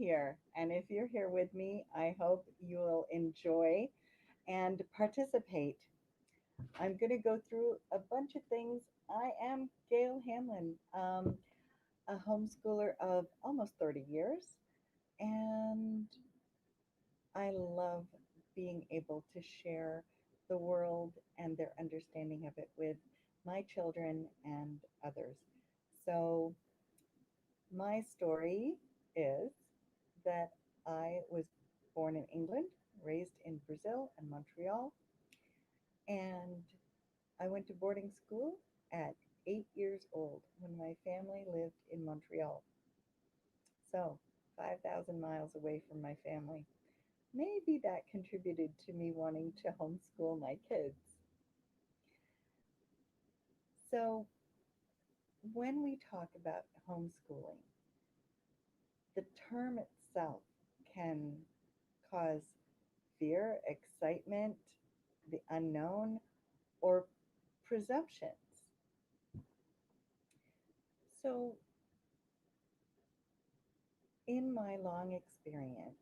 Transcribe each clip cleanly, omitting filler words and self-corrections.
here. And if you're here with me, I hope you will enjoy and participate. I'm going to go through a bunch of things. I am Gail Hamlin, a homeschooler of almost 30 years, and I love being able to share the world and their understanding of it with my children and others. So, my story is that I was born in England, raised in Brazil and Montreal, and I went to boarding school at 8 years old when my family lived in Montreal. So, 5,000 miles away from my family. Maybe that contributed to me wanting to homeschool my kids. So, when we talk about homeschooling, the term itself can cause fear, excitement, the unknown, or presumptions. So, in my long experience,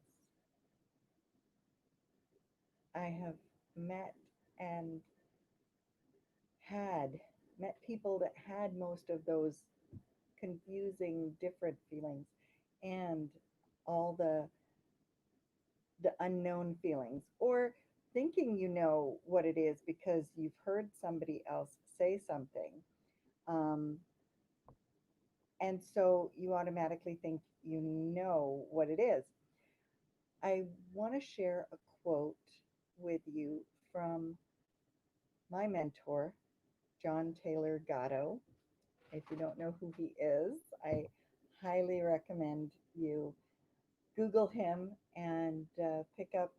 I have met and had met people that had most of those confusing, different feelings and all the unknown feelings, or thinking you know what it is because you've heard somebody else say something. Um, and so you automatically think you know what it is. I want to share a quote with you from my mentor, John Taylor Gatto. If you don't know who he is, I highly recommend you Google him and pick up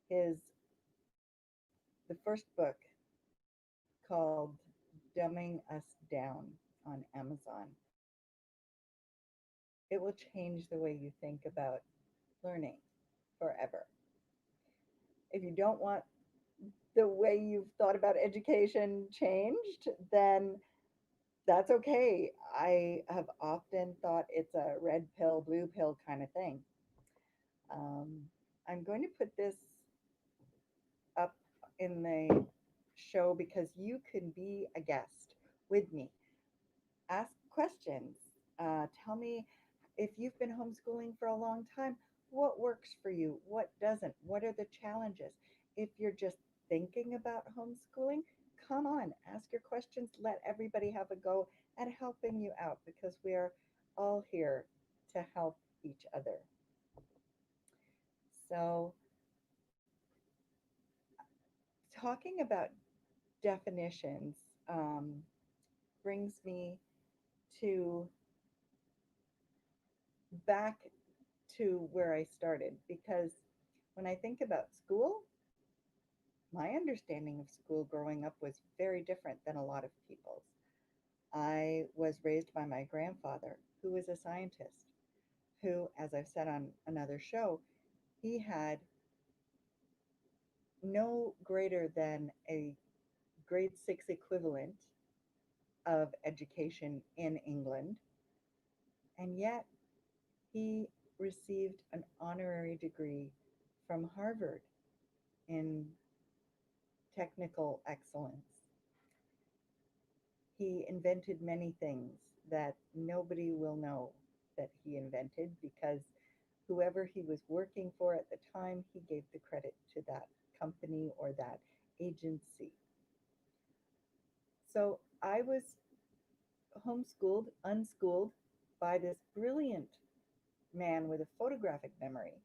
his the first book called Dumbing Us Down on Amazon. It will change the way you think about learning forever. If you don't want the way you've thought about education changed, then that's okay. I have often thought it's a red pill, blue pill kind of thing. Um, I'm going to put this up in the show because you can be a guest with me. Ask questions. Tell me if you've been homeschooling for a long time, what works for you? What doesn't? What are the challenges? If you're just thinking about homeschooling, come on, ask your questions. Let everybody have a go at helping you out because we are all here to help each other. So, talking about definitions brings me to back to where I started because when I think about school, my understanding of school growing up was very different than a lot of people's. I was raised by my grandfather, who was a scientist, who, as I've said on another show, he had no greater than a grade six equivalent of education in England, and yet he received an honorary degree from Harvard in technical excellence. He invented many things that nobody will know that he invented because whoever he was working for at the time, he gave the credit to that company or that agency. So I was homeschooled, unschooled by this brilliant man with a photographic memory.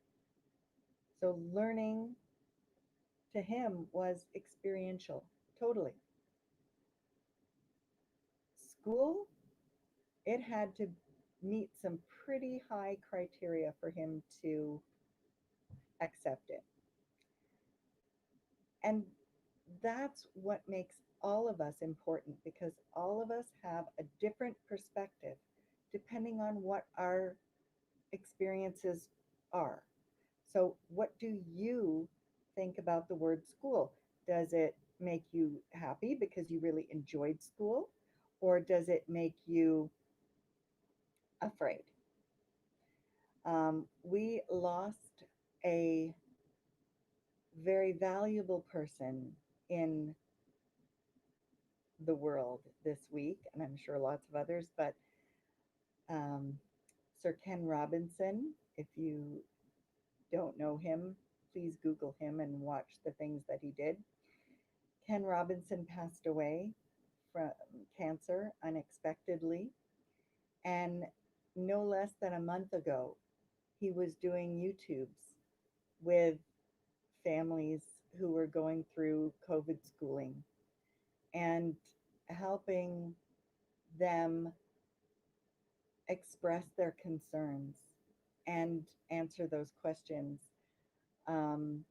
So learning to him was experiential, totally. School, it had to meet some pretty high criteria for him to accept it. And that's what makes all of us important because all of us have a different perspective depending on what our experiences are. So, what do you think about the word school? Does it make you happy because you really enjoyed school? Or does it make you afraid? We lost a very valuable person in the world this week, and I'm sure lots of others, but um, Sir Ken Robinson, if you don't know him, please Google him and watch the things that he did. Ken Robinson passed away from cancer unexpectedly, and no less than a month ago, he was doing YouTubes with families who were going through COVID schooling and helping them express their concerns and answer those questions. Um,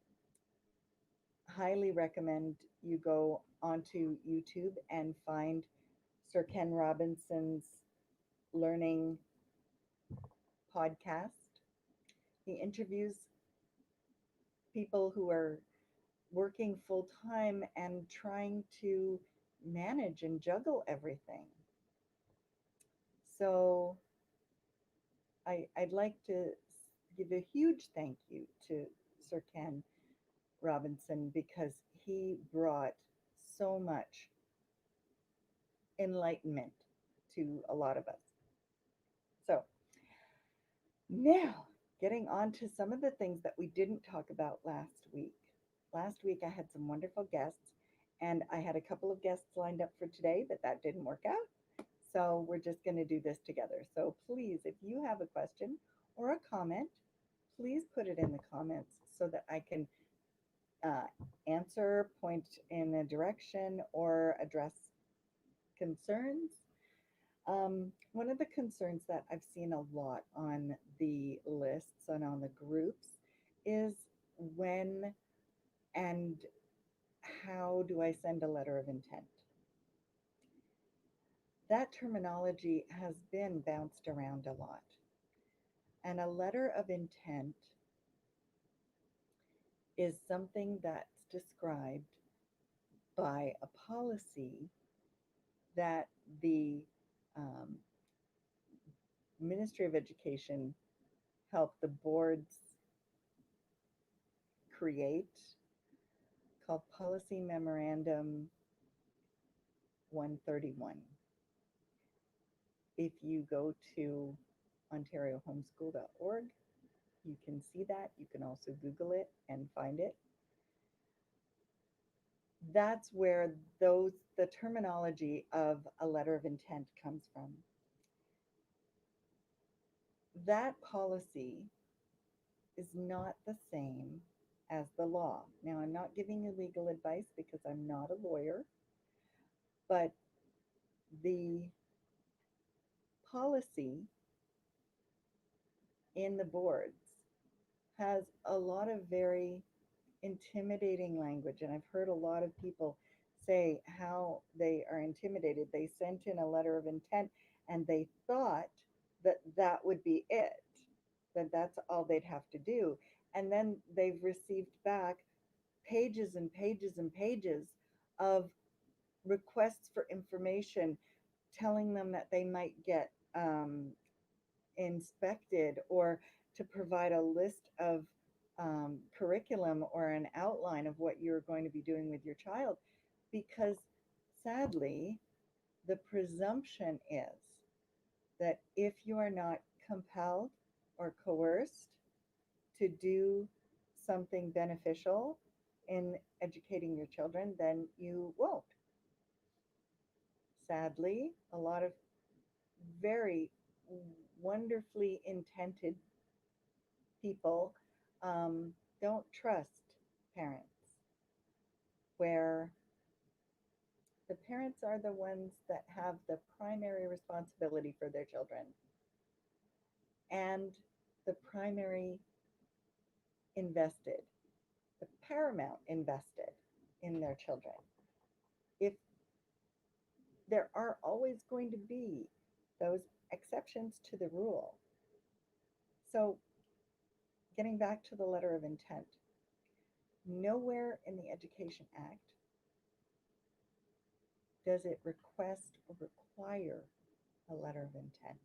Highly recommend you go onto YouTube and find Sir Ken Robinson's learning podcast. He interviews people who are working full time and trying to manage and juggle everything. So I'd like to give a huge thank you to Sir Ken Robinson because he brought so much enlightenment to a lot of us. So now, getting on to some of the things that we didn't talk about last week. Last week, I had some wonderful guests, and I had a couple of guests lined up for today, but that didn't work out. So we're just going to do this together. So please, if you have a question or a comment, please put it in the comments so that I can uh, answer, point in a direction, or address concerns. One of the concerns that I've seen a lot on the lists and on the groups is when and how do I send a letter of intent? That terminology has been bounced around a lot. And a letter of intent is something that's described by a policy that the um, Ministry of Education helped the boards create, called Policy Memorandum 131. If you go to ontariohomeschool.org, you can see that. You can also Google it and find it. That's where the terminology of a letter of intent comes from. That policy is not the same as the law. Now, I'm not giving you legal advice because I'm not a lawyer, but the policy in the boards has a lot of very intimidating language. And I've heard a lot of people say how they are intimidated. They sent in a letter of intent and they thought that that would be it, that that's all they'd have to do. And then they've received back pages and pages and pages of requests for information telling them that they might get inspected or to provide a list of curriculum or an outline of what you're going to be doing with your child. Because sadly, the presumption is that if you are not compelled or coerced to do something beneficial in educating your children, then you won't. Sadly, a lot of very wonderfully intended people don't trust parents, where the parents are the ones that have the primary responsibility for their children and the primary invested, the paramount invested in their children. If there are always going to be those exceptions to the rule. So, getting back to the letter of intent, nowhere in the Education Act does it request or require a letter of intent.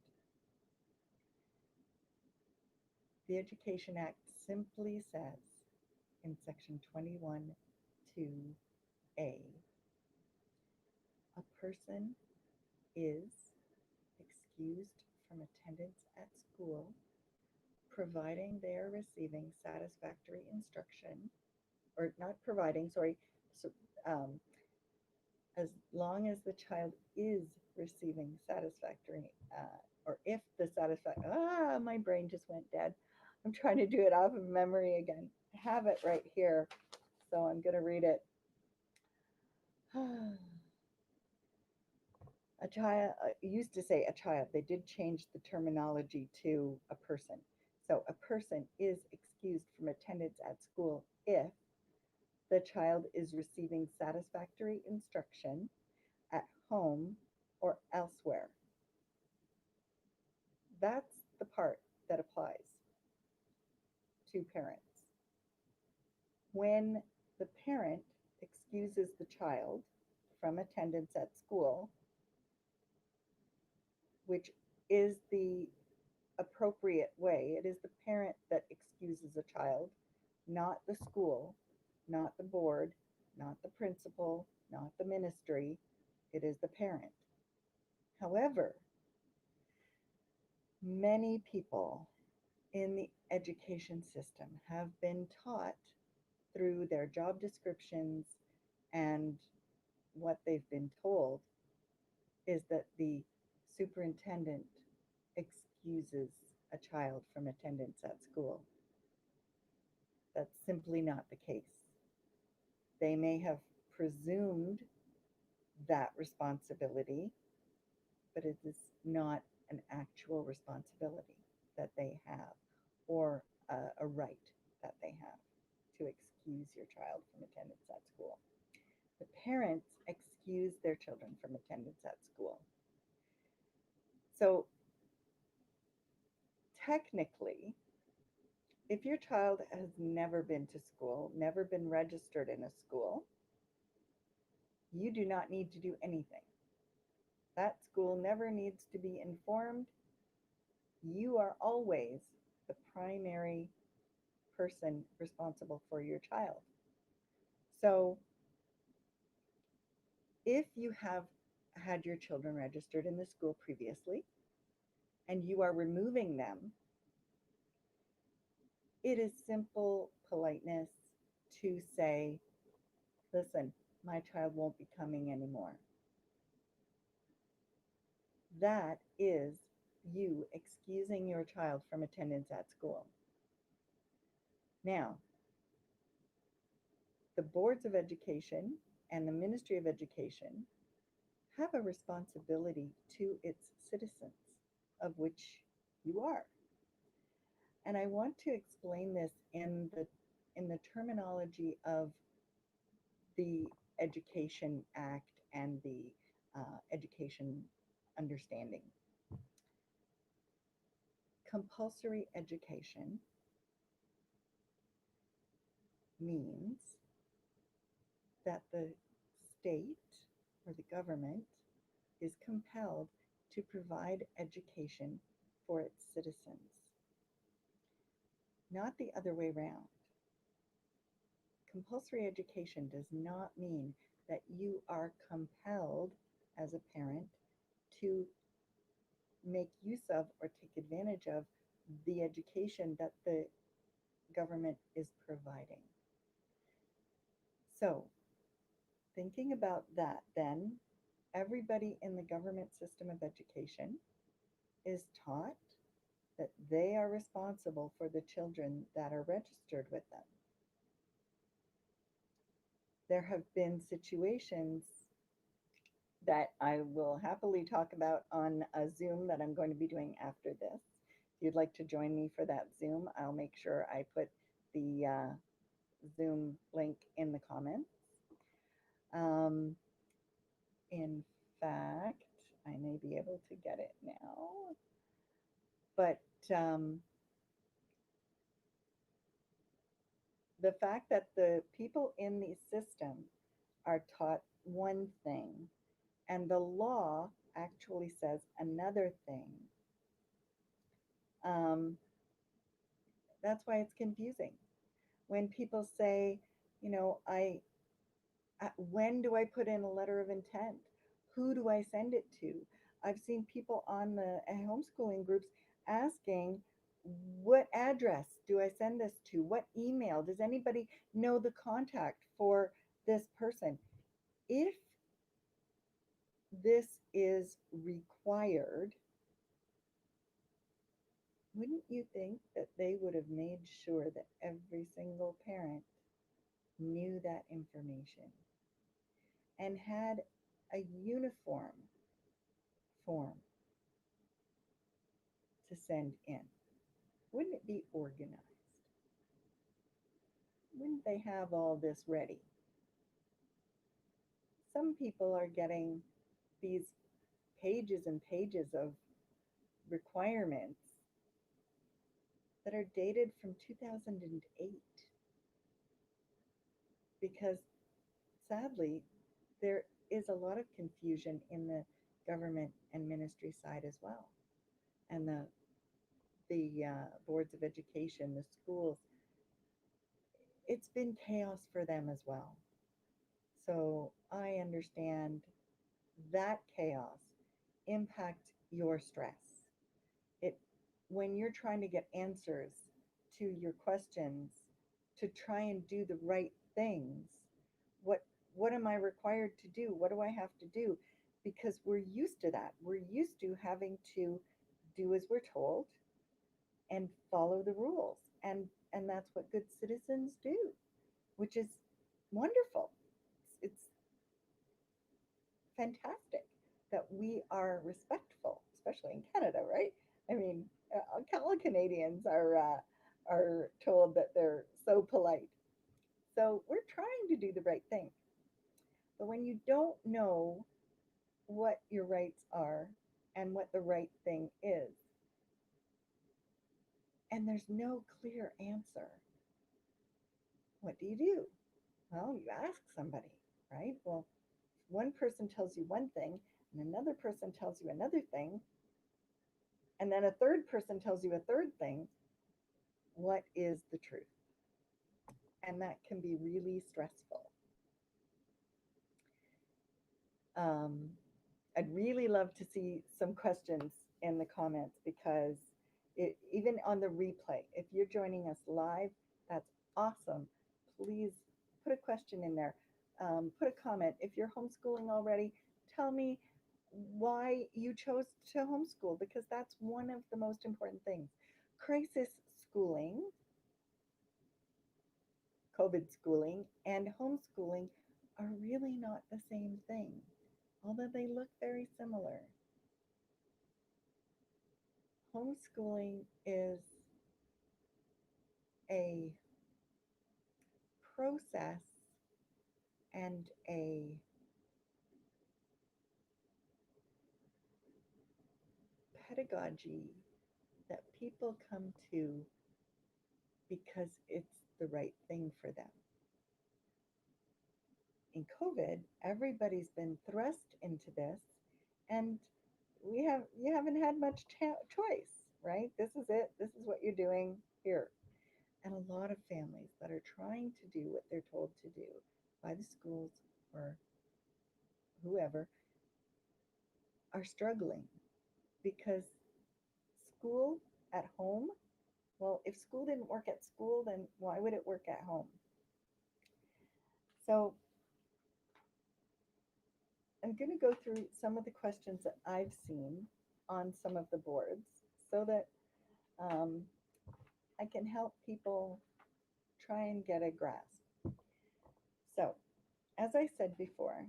The Education Act simply says in Section 21 2A, a person is excused from attendance at school providing they are receiving satisfactory instruction, or not providing, sorry, so, um, as long as the child is receiving satisfactory, or if the my brain just went dead. I'm trying to do it off of memory again. I have it right here, so I'm going to read it. A child, used to say a child, they did change the terminology to a person. So a person is excused from attendance at school if the child is receiving satisfactory instruction at home or elsewhere. That's the part that applies to parents. When the parent excuses the child from attendance at school, which is the appropriate way, it is the parent that excuses a child, not the school, not the board, not the principal, not the ministry. It is the parent. However, many people in the education system have been taught through their job descriptions and what they've been told is that the superintendent excuses a child from attendance at school. That's simply not the case. They may have presumed that responsibility, but it is not an actual responsibility that they have, or a right that they have to excuse your child from attendance at school. The parents excuse their children from attendance at school. So technically, if your child has never been to school, never been registered in a school, you do not need to do anything. That school never needs to be informed. You are always the primary person responsible for your child. So if you have had your children registered in the school previously and you are removing them, it is simple politeness to say, listen, my child won't be coming anymore. That is you excusing your child from attendance at school. Now, the boards of education and the Ministry of Education have a responsibility to its citizens, of which you are. And I want to explain this in the terminology of the Education Act and the education understanding. Compulsory education means that the state or the government is compelled to provide education for its citizens, not the other way around. Compulsory education does not mean that you are compelled as a parent to make use of or take advantage of the education that the government is providing. So, thinking about that, then, everybody in the government system of education is taught that they are responsible for the children that are registered with them. There have been situations that I will happily talk about on a Zoom that I'm going to be doing after this. If you'd like to join me for that Zoom, I'll make sure I put the Zoom link in the comments. In fact, I may be able to get it now, but the fact that the people in the system are taught one thing and the law actually says another thing, That's why it's confusing. When people say, you know, when do I put in a letter of intent? Who do I send it to? I've seen people on the homeschooling groups asking, what address do I send this to? What email? Does anybody know the contact for this person? If this is required, wouldn't you think that they would have made sure that every single parent knew that information and had a uniform form to send in? Wouldn't it be organized? Wouldn't they have all this ready? Some people are getting these pages and pages of requirements that are dated from 2008 because sadly there is a lot of confusion in the government and ministry side as well, and the boards of education, the schools. It's been chaos for them as well. So I understand that chaos impact your stress. It when you're trying to get answers to your questions to try and do the right things, what what am I required to do? What do I have to do? Because we're used to that. We're used to having to do as we're told and follow the rules. And that's what good citizens do, which is wonderful. It's fantastic that we are respectful, especially in Canada, right? I mean, all Canadians are told that they're so polite. So we're trying to do the right thing. But when you don't know what your rights are and what the right thing is, and there's no clear answer, what do you do? Well, you ask somebody, right? Well, one person tells you one thing, and another person tells you another thing, and then a third person tells you a third thing. What is the truth? And that can be really stressful. Um, I'd really love to see some questions in the comments because even on the replay, if you're joining us live, that's awesome. Please put a question in there. Put a comment. If you're homeschooling already, tell me why you chose to homeschool because that's one of the most important things. Crisis schooling, COVID schooling, and homeschooling are really not the same thing, although they look very similar. Homeschooling is a process and a pedagogy that people come to because it's the right thing for them. In COVID, everybody's been thrust into this, and you haven't had much choice, right? This is it. This is what you're doing here. And a lot of families that are trying to do what they're told to do by the schools or whoever are struggling because school at home, well, if school didn't work at school, then why would it work at home? So I'm going to go through some of the questions that I've seen on some of the boards so that um, I can help people try and get a grasp. So, as I said before,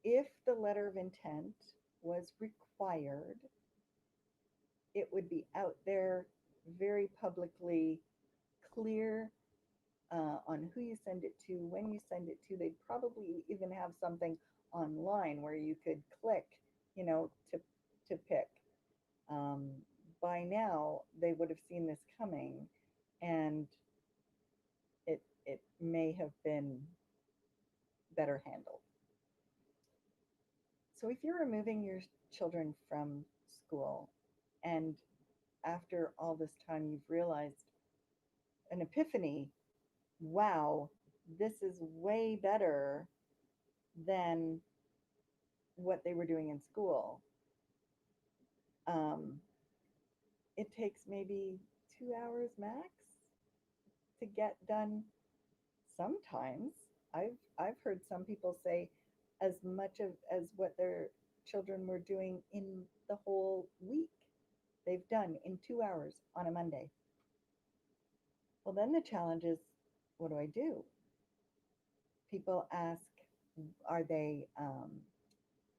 if the letter of intent was required, it would be out there very publicly clear on who you send it to, when you send it to. They'd probably even have something online where you could click, to pick. Um, by now, they would have seen this coming, and it may have been better handled. So if you're removing your children from school and after all this time you've realized an epiphany, wow, this is way better than what they were doing in school. Um, it takes maybe 2 hours max to get done. Sometimes I've heard some people say as much of as what their children were doing in the whole week they've done in 2 hours on a Monday. Well, then the challenge is, what do I do? People ask, are they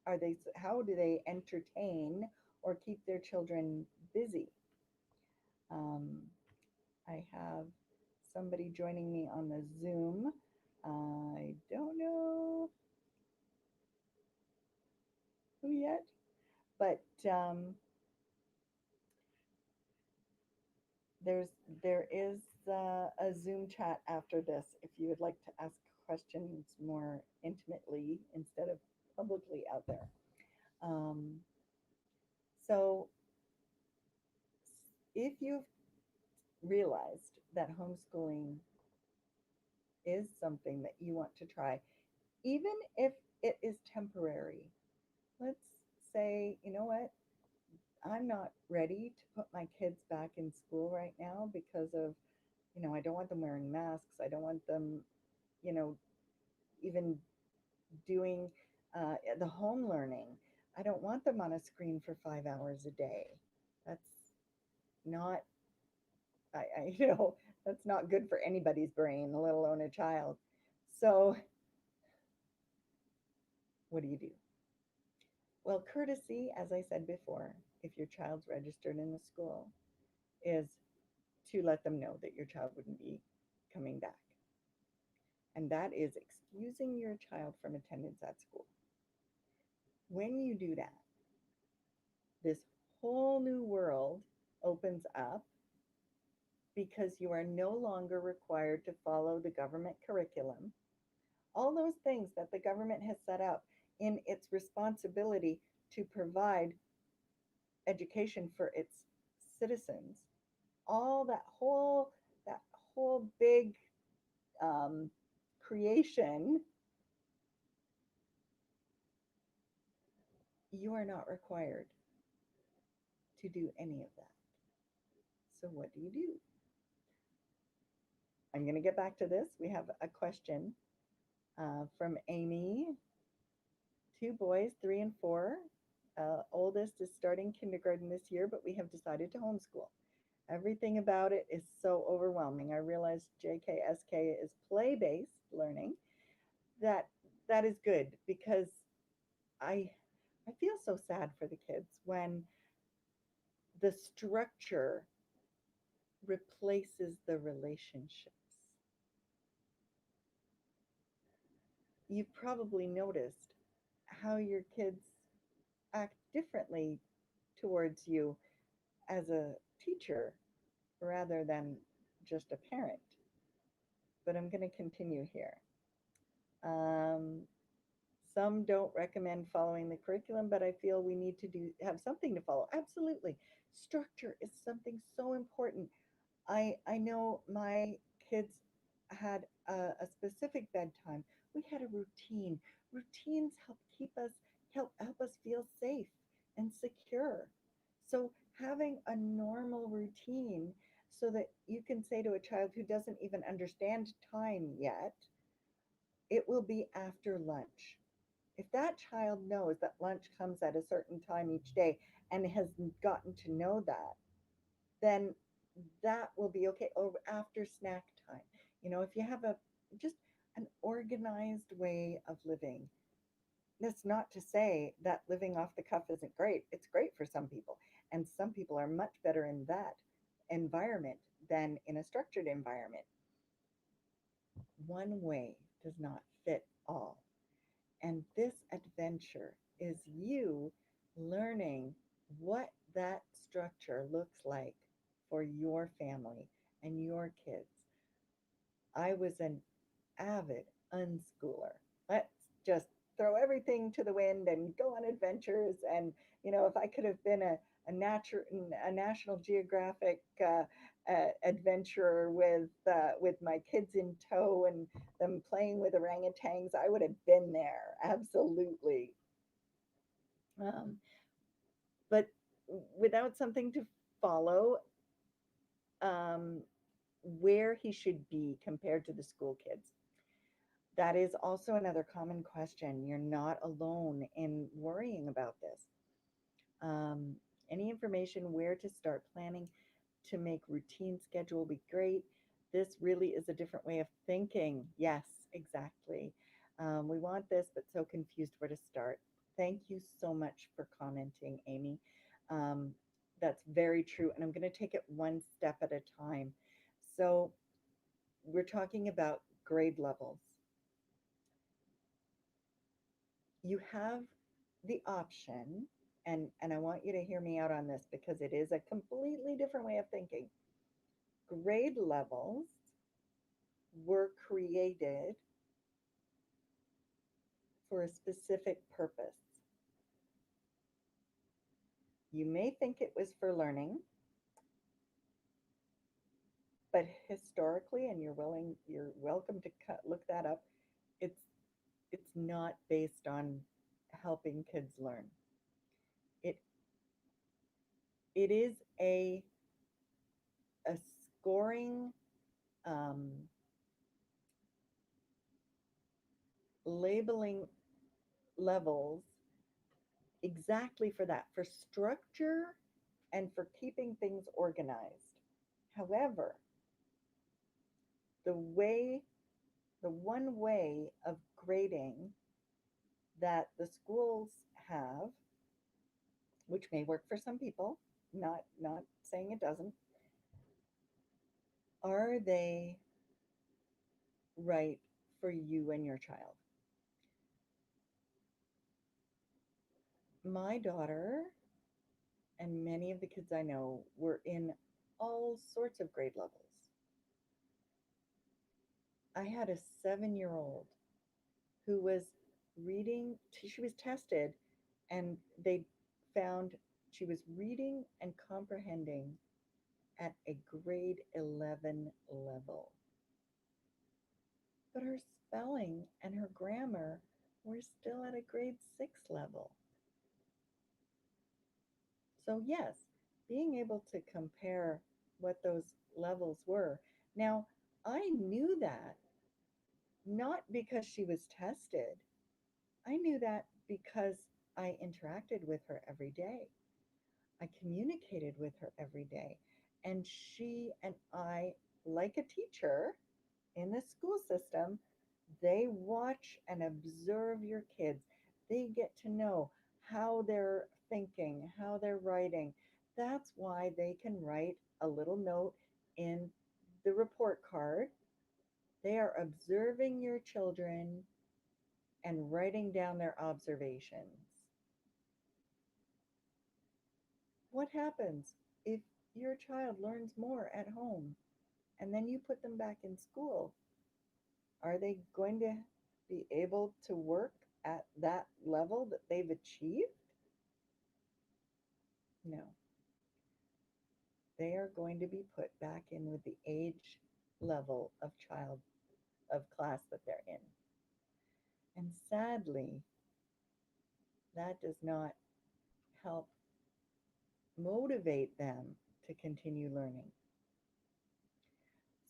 are they how do they entertain or keep their children busy? Um, I have somebody joining me on the Zoom. I don't know who yet, but there's there is a Zoom chat after this if you would like to ask questions more intimately instead of publicly out there. Um, so if you've realized that homeschooling is something that you want to try, even if it is temporary, let's say, you know what, I'm not ready to put my kids back in school right now because of, I don't want them wearing masks. I don't want them, you know, even doing the home learning. I don't want them on a screen for 5 hours a day. That's not, that's not good for anybody's brain, let alone a child. So, what do you do? Well, courtesy, as I said before, if your child's registered in the school, is to let them know that your child wouldn't be coming back. And that is excusing your child from attendance at school. When you do that, this whole new world opens up because you are no longer required to follow the government curriculum. All those things that the government has set up in its responsibility to provide education for its citizens, all that whole big um, creation, you are not required to do any of that. So what do you do? I'm going to get back to this. We have a question from Amy. Two boys, 3 and 4. Oldest is starting kindergarten this year, but we have decided to homeschool. Everything about it is so overwhelming. I realize JKSK is play-based learning. That that is good because I I feel so sad for the kids when the structure replaces the relationships. You've probably noticed how your kids act differently towards you as a teacher rather than just a parent. But I'm going to continue here. Um, some don't recommend following the curriculum, but I feel we need to have something to follow. Absolutely. Structure is something so important. I know my kids had a specific bedtime. We had a routine. Routines help us feel safe and secure. So having a normal routine so that you can say to a child who doesn't even understand time yet, it will be after lunch. If that child knows that lunch comes at a certain time each day and has gotten to know that, then that will be okay. Or after snack time, if you have a just an organized way of living. That's not to say that living off the cuff isn't great. It's great for some people, and some people are much better in that environment than in a structured environment. One way does not fit all. And this adventure is you learning what that structure looks like for your family and your kids. I was an avid unschooler. Let's just throw everything to the wind and go on adventures. And, if I could have been a National Geographic adventure with my kids in tow and them playing with orangutans, I would have been there absolutely. Um, but without something to follow, um, where he should be compared to the school kids. That is also another common question. You're not alone in worrying about this. Um, any information where to start planning to make routine schedule will be great. This really is a different way of thinking. Yes, exactly. We want this, but so confused where to start. Thank you so much for commenting, Amy. Um, that's very true. And I'm going to take it one step at a time. So, we're talking about grade levels. You have the option, and I want you to hear me out on this because it is a completely different way of thinking. Grade levels were created for a specific purpose. You may think it was for learning, but historically, and you're welcome to look that up. It's it's not based on helping kids learn. It it is a scoring, um, labeling levels exactly for that, for structure and for keeping things organized. However, the way, the one way of grading that the schools have, which may work for some people, not saying it doesn't, are they right for you and your child? My daughter and many of the kids I know were in all sorts of grade levels. I had a 7-year old who was reading, she was tested, and they found she was reading and comprehending at a grade 11 level. But her spelling and her grammar were still at a grade 6 level. So, yes, being able to compare what those levels were. Now, I knew that not because she was tested, I knew that because I interacted with her every day. I communicated with her every day. And she and I, like a teacher in the school system, they watch and observe your kids. They get to know how they're thinking, how they're writing. That's why they can write a little note in the report card. They are observing your children and writing down their observations. What happens if your child learns more at home and then you put them back in school? Are they going to be able to work at that level that they've achieved? No. They are going to be put back in with the age level of child, of class that they're in. And sadly, that does not help motivate them to continue learning.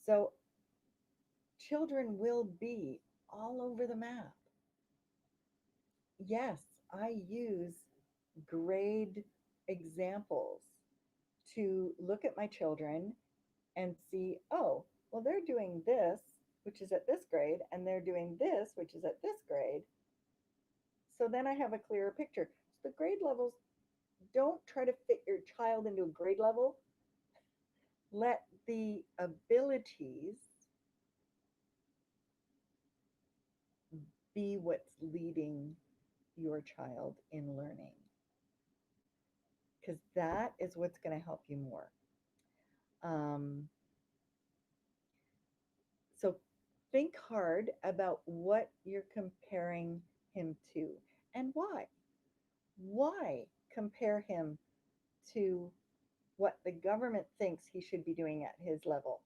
So children will be all over the map. Yes, I use grade examples to look at my children and see, oh, well, they're doing this, which is at this grade, and they're doing this, which is at this grade. So then I have a clearer picture. So the grade levels, don't try to fit your child into a grade level. Let the abilities be what's leading your child in learning, because that is what's going to help you more. Um, so think hard about what you're comparing him to and why. Why compare him to what the government thinks he should be doing at his level,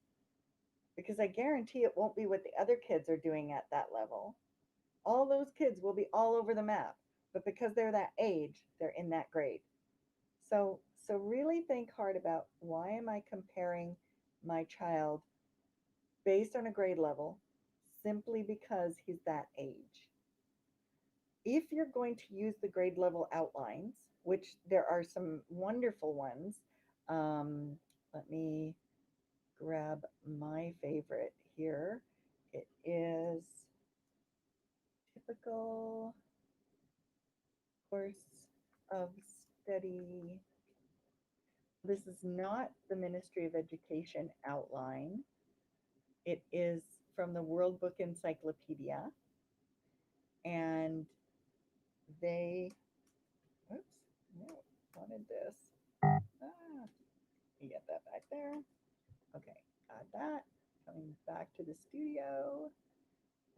because I guarantee it won't be what the other kids are doing at that level. All those kids will be all over the map, but because they're that age, they're in that grade. So really think hard about, why am I comparing my child based on a grade level simply because he's that age? If you're going to use the grade level outlines, which there are some wonderful ones, um, let me grab my favorite here. It is typical course of study. This is not the Ministry of Education outline. It is from the World Book Encyclopedia, and they, oops, no, wanted this. Ah, you get that back there. Okay, got that. Coming back to the studio.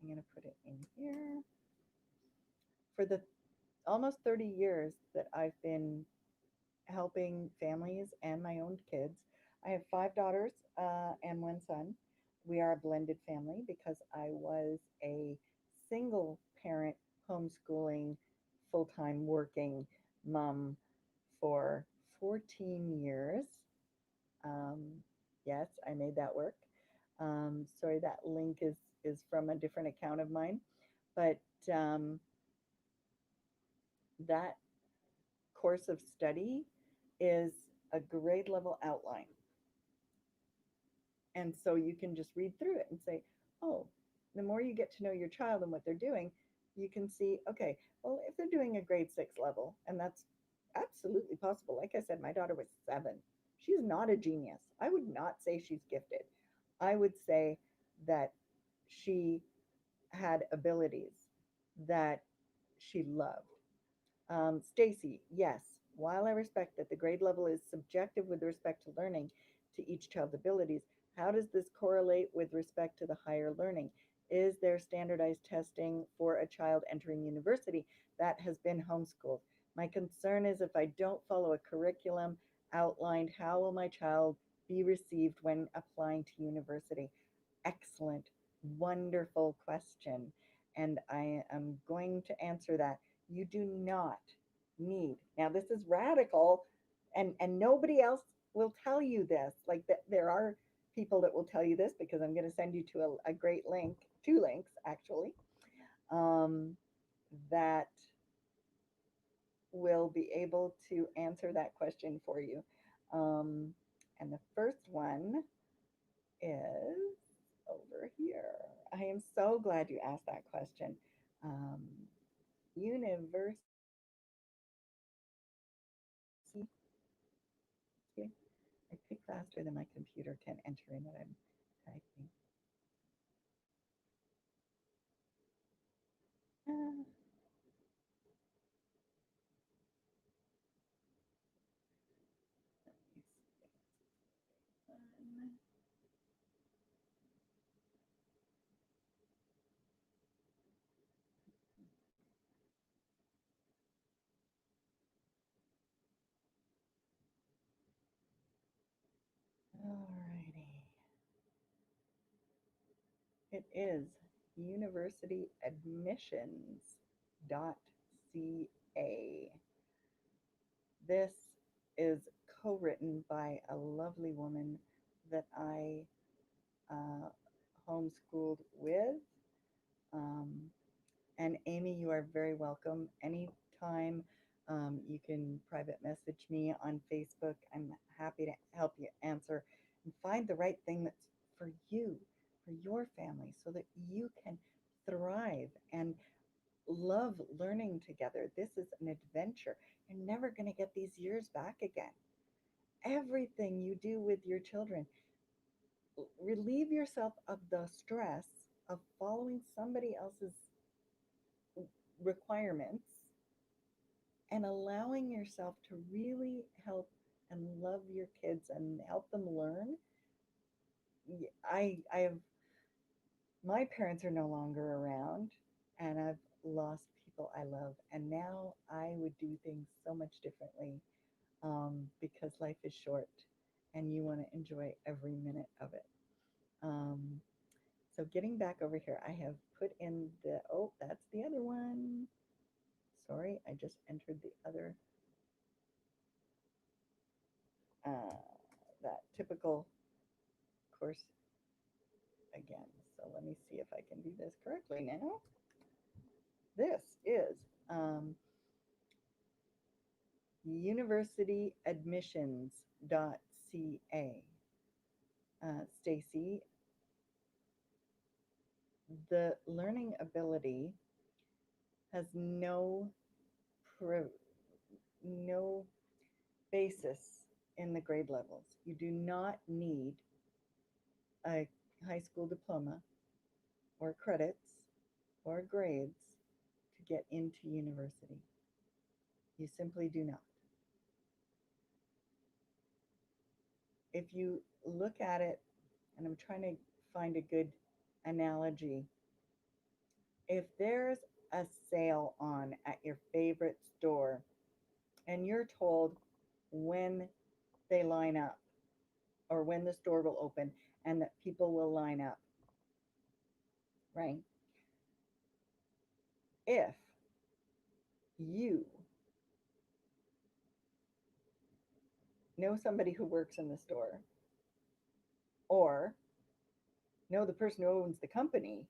I'm going to put it in here. For the almost 30 years that I've been helping families and my own kids, I have five daughters and one son. We are a blended family because I was a single parent homeschooling, full time working mom for 14 years. Um, yes, I made that work. Sorry, that link is from a different account of mine, but um, that course of study is a grade level outline. And so you can just read through it and say, oh, the more you get to know your child and what they're doing, you can see, okay, well, if they're doing a grade six level, and that's absolutely possible. Like I said, my daughter was 7. She's not a genius. I would not say she's gifted. I would say that she had abilities that she loved. Stacy, yes. While I respect that the grade level is subjective with respect to learning to each child's abilities, how does this correlate with respect to the higher learning? Is there standardized testing for a child entering university that has been homeschooled? My concern is, if I don't follow a curriculum outlined, how will my child be received when applying to university? Excellent, wonderful question. And I am going to answer that. You do not need, now this is radical, and nobody else will tell you this. Like that, there are people that will tell you this, because I'm going to send you to a great link, two links actually, um, that will be able to answer that question for you. Um, and the first one is over here. I am so glad you asked that question. Um, University. I pick faster than my computer can enter in what I'm typing. Uh, Alrighty. It is universityadmissions.ca. This is co-written by a lovely woman that I uh, homeschooled with. Um, and Amy, you are very welcome. Anytime you can private message me on Facebook. I'm happy to help you answer and find the right thing that's for you, for your family, so that you can thrive and love learning together. This is an adventure. You're never going to get these years back again. Everything you do with your children, relieve yourself of the stress of following somebody else's requirements and allowing yourself to really help and love your kids and help them learn. I have, my parents are no longer around, and I've lost people I love, and now I would do things so much differently. because life is short and you want to enjoy every minute of it. Um, so getting back over here, I have put in the, oh, that's the other one. Sorry, I just entered the other, uh, that typical course again. So let me see if I can do this correctly now. This is universityadmissions.ca. Stacy, the learning ability has pro- no basis in the grade levels. You do not need a high school diploma or credits or grades to get into university. You simply do not. If you look at it, and I'm trying to find a good analogy, if there's a sale on at your favorite store and you're told when they line up or when the store will open and that people will line up, right? If you know somebody who works in the store or know the person who owns the company,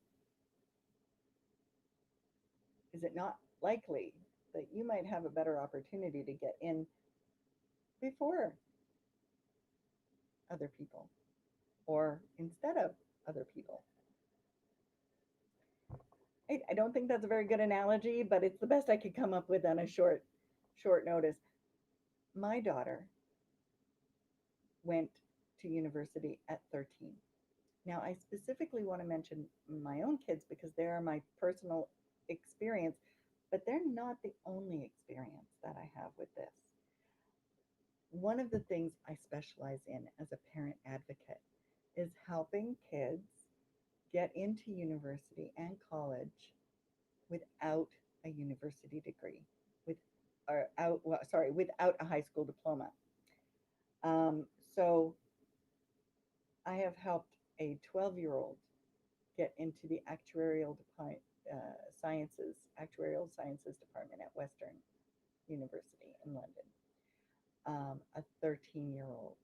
is it not likely that you might have a better opportunity to get in before other people or instead of other people? I don't think that's a very good analogy, but it's the best I could come up with on a short notice. My daughter went to university at 13. Now, I specifically want to mention my own kids because they are my personal experience, but they're not the only experience that I have with this. One of the things I specialize in as a parent advocate is helping kids get into university and college without a university degree, with or out well, sorry, without a high school diploma. Um, so I have helped a 12-year-old get into the actuarial sciences department at Western University in London. A 13-year-old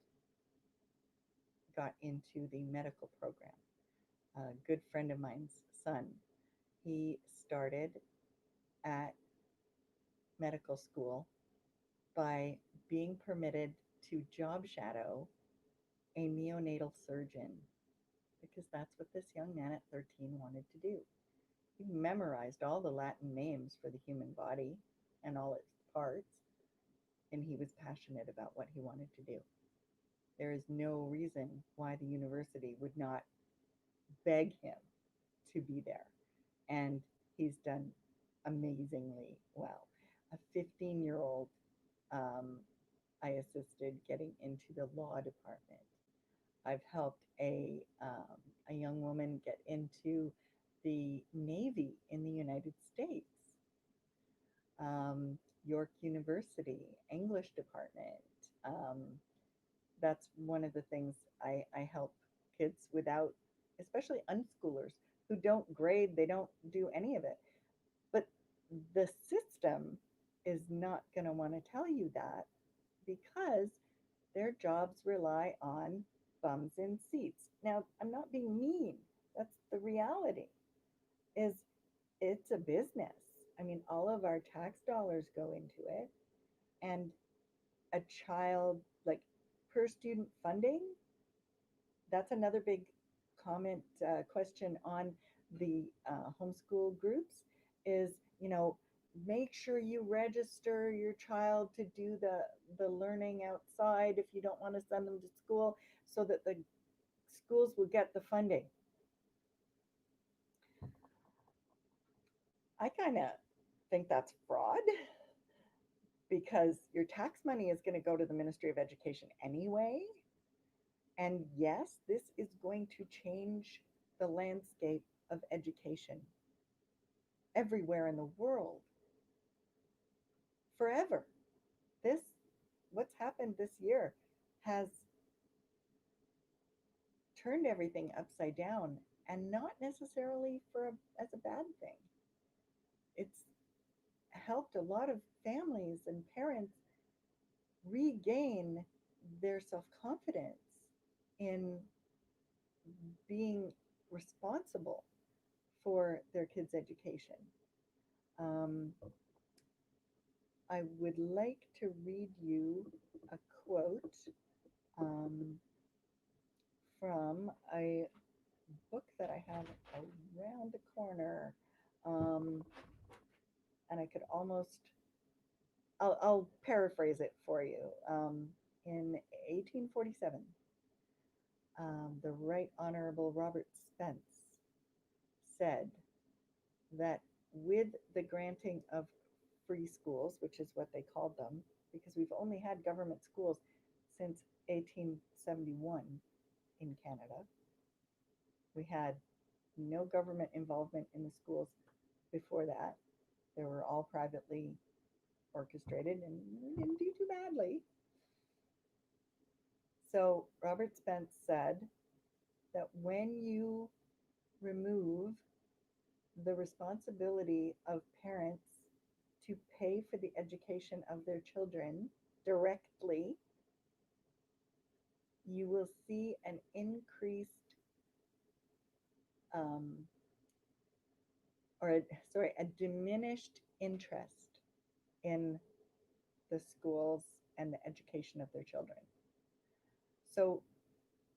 got into the medical program. A good friend of mine's son, he started at medical school by being permitted to job shadow a neonatal surgeon because that's what this young man at 13 wanted to do. He memorized all the Latin names for the human body and all its parts, and he was passionate about what he wanted to do. There is no reason why the university would not beg him to be there. And he's done amazingly well. A 15-year-old, um, I assisted getting into the law department. I've helped a young woman get into the Navy in the United States. York University, English department. Um, that's one of the things I help kids without, especially unschoolers who don't grade, they don't do any of it. But the system is not going to want to tell you that because their jobs rely on bums in seats. Now, I'm not being mean. That's the reality. Is it's a business. I mean, all of our tax dollars go into it, and a child like per student funding, that's another big comment question on the homeschool groups is, you know, make sure you register your child to do the learning outside if you don't want to send them to school so that the schools will get the funding. I kind of think that's fraud because your tax money is going to go to the Ministry of Education anyway. And yes, this is going to change the landscape of education everywhere in the world forever. This what's happened this year has turned everything upside down, and not necessarily as a bad thing. It's helped a lot of families and parents regain their self-confidence in being responsible for their kids' education. Um, I would like to read you a quote um, from a book that I have around the corner. Um, and I could almost, I'll paraphrase it for you. In 1847, the Right Honorable Robert Spence said that with the granting of free schools, which is what they called them, because we've only had government schools since 1871 in Canada. We had no government involvement in the schools before that. They were all privately orchestrated and we didn't do too badly. So Robert Spence said that when you remove the responsibility of parents to pay for the education of their children directly, you will see an increased, um, a diminished interest in the schools and the education of their children. So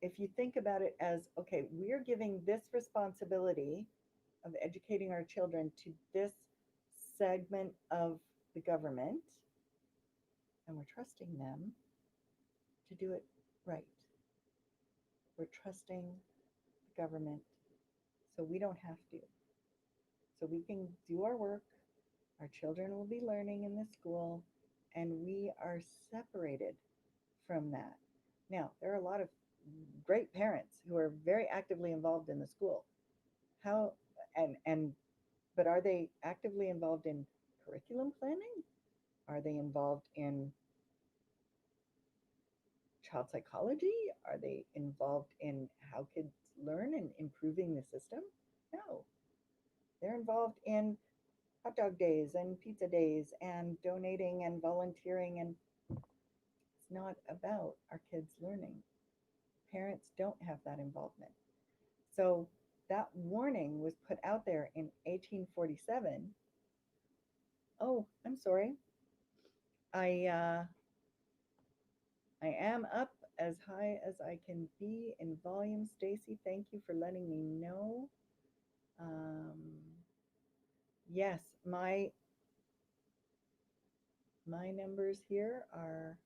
if you think about it as, okay, we're giving this responsibility of educating our children to this segment of the government, and we're trusting them to do it right. We're trusting the government so we don't have to. So we can do our work, our children will be learning in the school, and we are separated from that. Now, there are a lot of great parents who are very actively involved in the school. How and but are they actively involved in curriculum planning? Are they involved in child psychology? Are they involved in how kids learn and improving the system? No. They're involved in hot dog days and pizza days and donating and volunteering, and it's not about our kids learning. Parents don't have that involvement. So that warning was put out there in 1847. Oh, I'm sorry. I I am up as high as I can be in volume. Stacy, thank you for letting me know. Um, yes, my numbers here are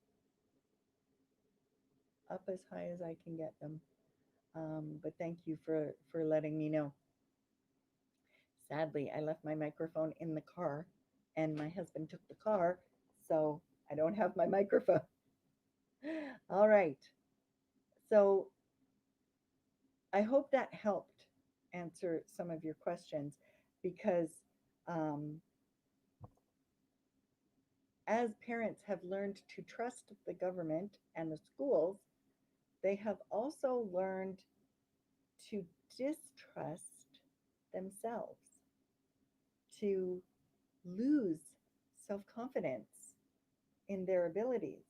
up as high as I can get them. But thank you for letting me know. Sadly, I left my microphone in the car, and my husband took the car, so I don't have my microphone. All right. So I hope that helped answer some of your questions, because um, as parents have learned to trust the government and the schools, they have also learned to distrust themselves, to lose self confidence in their abilities.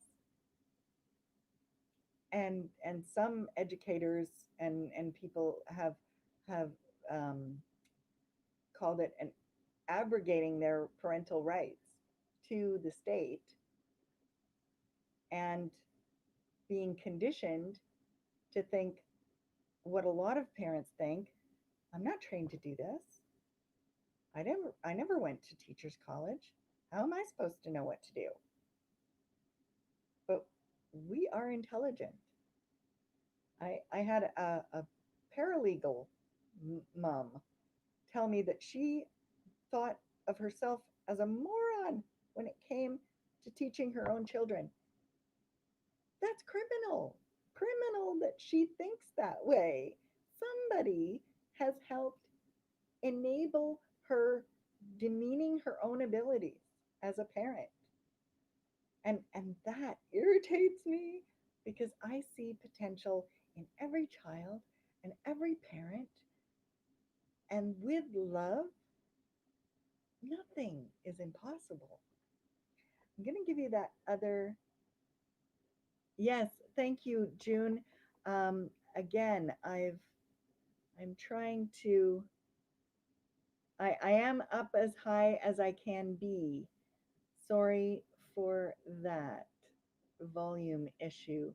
And some educators and people have um, called it an abrogating their parental rights to the state and being conditioned to think what a lot of parents think: I'm not trained to do this. I never went to teachers college. How am I supposed to know what to do? But we are intelligent. I had a paralegal mom tell me that she thought of herself as a moron when it came to teaching her own children. That's criminal. Criminal that she thinks that way. Somebody has helped enable her demeaning her own abilities as a parent. And that irritates me because I see potential in every child and every parent, and with love, nothing is impossible. I'm going to give you that other. Yes, thank you, June. Again, I'm trying to. I am up as high as I can be. Sorry for that volume issue.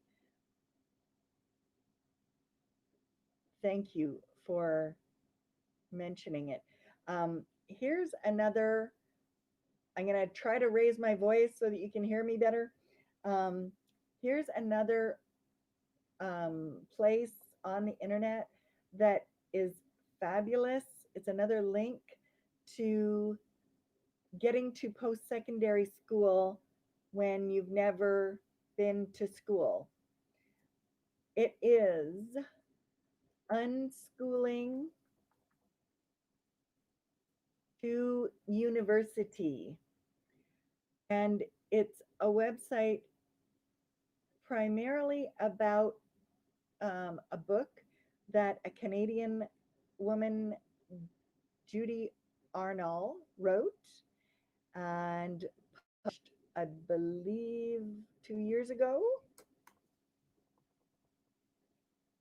Thank you for mentioning it. Here's another. I'm going to try to raise my voice so that you can hear me better. Um, here's another place on the internet that is fabulous. It's another link to getting to post secondary school when you've never been to school. It is unschooling to university. And it's a website primarily about a book that a Canadian woman, Judy Arnall, wrote and published, I believe, 2 years ago.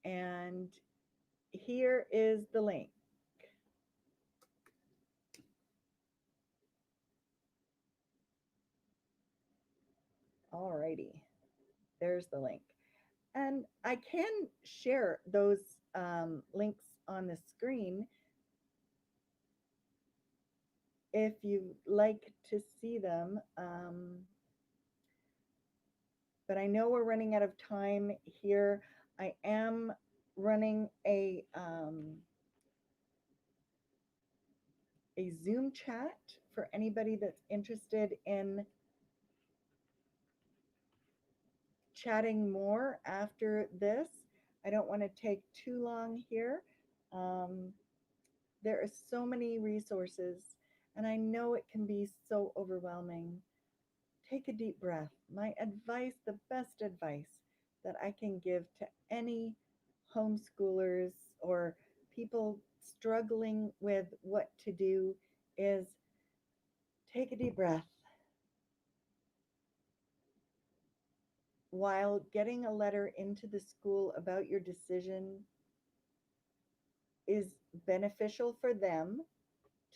And here is the link. Alrighty, there's the link. And I can share those links on the screen if you like to see them. But I know we're running out of time here. I am running a Zoom chat for anybody that's interested in chatting more after this. I don't want to take too long here. Um, there are so many resources, and I know it can be so overwhelming. Take a deep breath. My advice, the best advice that I can give to any homeschoolers or people struggling with what to do is take a deep breath. While getting a letter into the school about your decision is beneficial for them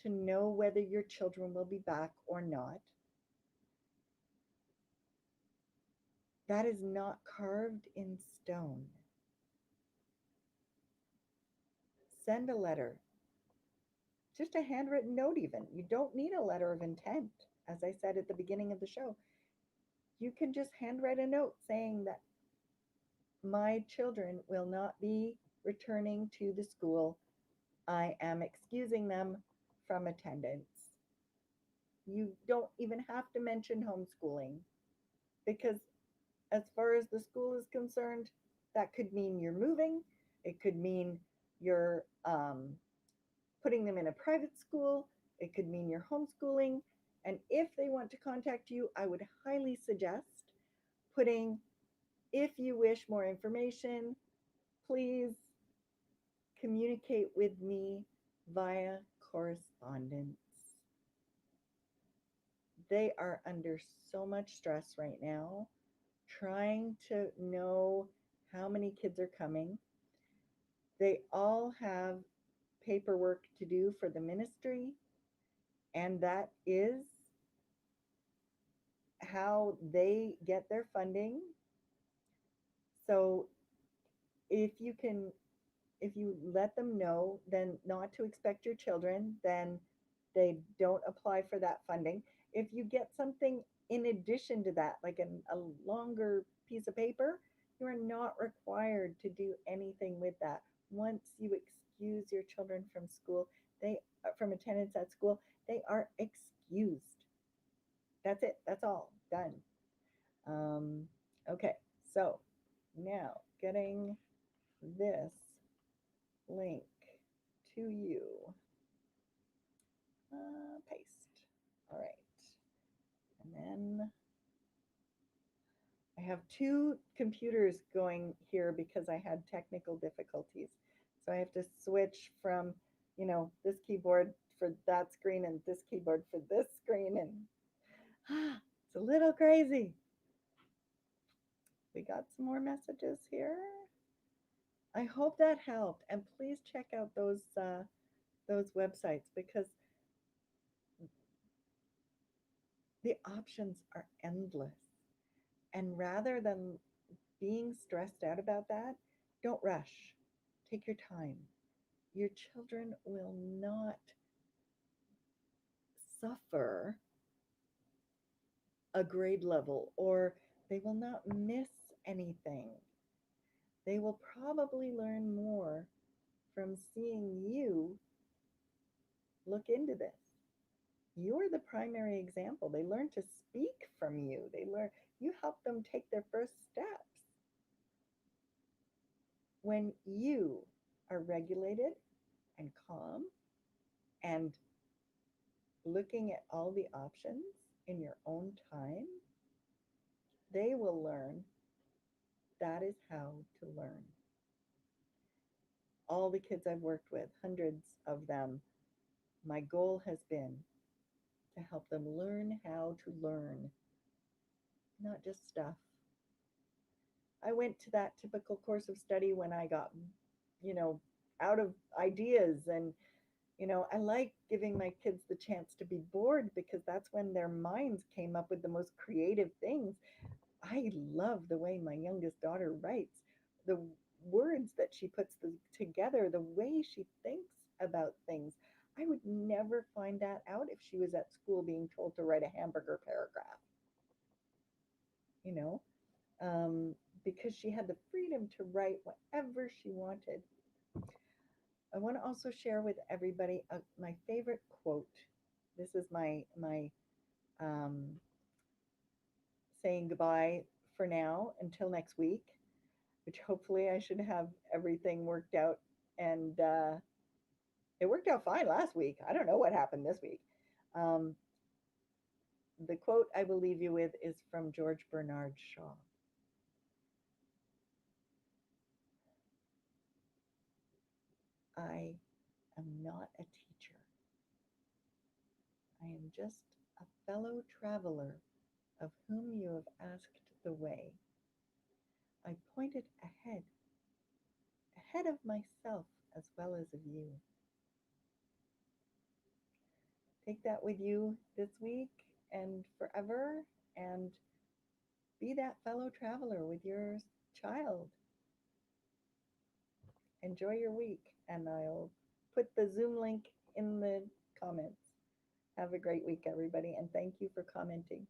to know whether your children will be back or not, that is not carved in stone. Send a letter, just a handwritten note, even. You don't need a letter of intent. As I said at the beginning of the show, you can just handwrite a note saying that my children will not be returning to the school. I am excusing them from attendance. You don't even have to mention homeschooling because, as far as the school is concerned, that could mean you're moving. It could mean you're putting them in a private school. It could mean you're homeschooling. And if they want to contact you, I would highly suggest putting, if you wish more information, please communicate with me via correspondence. They are under so much stress right now, trying to know how many kids are coming. They all have paperwork to do for the ministry, and that is how they get their funding. So if you can, if you let them know then not to expect your children, then they don't apply for that funding. If you get something in addition to that, like a longer piece of paper, you are not required to do anything with that. Once you excuse your children from school, they from attendance at school, they are excused. That's it. That's all done. Um, okay, so now getting this link to you. Paste. All right. And then I have two computers going here because I had technical difficulties. So I have to switch from, this keyboard for that screen and this keyboard for this screen. And it's a little crazy. We got some more messages here. I hope that helped. And please check out those websites because the options are endless. And rather than being stressed out about that, don't rush. Take your time. Your children will not suffer a grade level or they will not miss anything. They will probably learn more from seeing you look into this. You're the primary example. They learn to speak from you. You help them take their first steps. When you are regulated and calm and looking at all the options in your own time, they will learn that is how to learn. All the kids I've worked with, hundreds of them, my goal has been to help them learn how to learn, not just stuff. I went to that typical course of study when I got, you know, out of ideas. And, I like giving my kids the chance to be bored because that's when their minds came up with the most creative things. I love the way my youngest daughter writes, the words that she puts together, the way she thinks about things. I would never find that out if she was at school being told to write a hamburger paragraph, you know, um, because she had the freedom to write whatever she wanted. I want to also share with everybody my favorite quote. This is my um, saying goodbye for now until next week, which hopefully I should have everything worked out. And it worked out fine last week. I don't know what happened this week. Um, the quote I will leave you with is from George Bernard Shaw. I am not a teacher. I am just a fellow traveler of whom you have asked the way. I pointed ahead of myself as well as of you. Take that with you this week and forever, and be that fellow traveler with your child. Enjoy your week, and I'll put the Zoom link in the comments. Have a great week, everybody, and thank you for commenting.